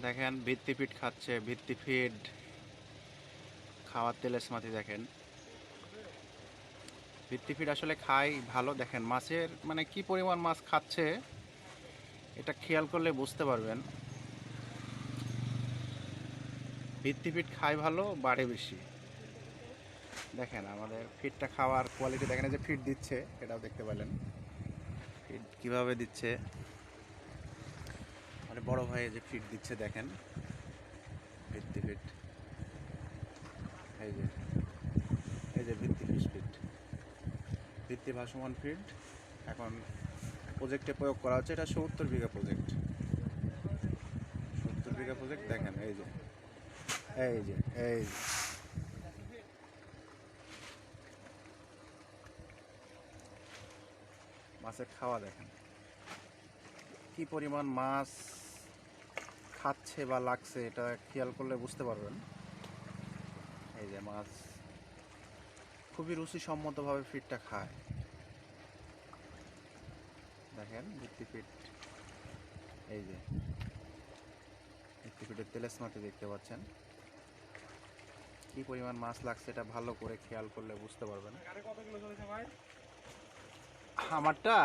দেখেন ভিত্তি ফিড খাচ্ছে, ভিত্তি ফিড খাওয়ার তেলেসমাতি দেখেন। ভিত্তি ফিড আসলে খাই ভালো। দেখেন মাছের মানে কি পরিমাণ মাছ খাচ্ছে এটা খেয়াল করলে বুঝতে পারবেন। ভিত্তি ফিড খাই ভালো, বাড়ে বেশি। দেখেন আমাদের ফিডটা খাওয়ার কোয়ালিটি দেখেন, এই যে ফিড দিচ্ছে এটাও দেখতে পেলেন ফিড কীভাবে দিচ্ছে। মানে বড় ভাই যে ফিড দিচ্ছে দেখেন, ভিত্তি ফিড, এই যে এই যে ভিত্তি ফিশ ফিড, ভিত্তি ভাসমান ফিড এখন প্রজেক্টে প্রয়োগ করা হচ্ছে। এটা 70 বিঘা প্রজেক্ট, 70 বিঘা প্রজেক্ট। দেখেন এই যে এই যে এই যে মাছের খাওয়া দেখেন কি পরিমাণ মাছ খাচ্ছে বা লাগছে, এটা খেয়াল করলে বুঝতে পারবেন। এই যে মাছ খুবই রুচিসম্মতভাবে ফিডটা খায়। দেখেন ভিত্তি ফিড, এই যে ভিত্তি ফিডের তেলেসমাতি দেখতে পাচ্ছেন। কি পরিমাণ মাছ লাগছে এটা ভালো করে খেয়াল করলে বুঝতে পারবেন। আমারটা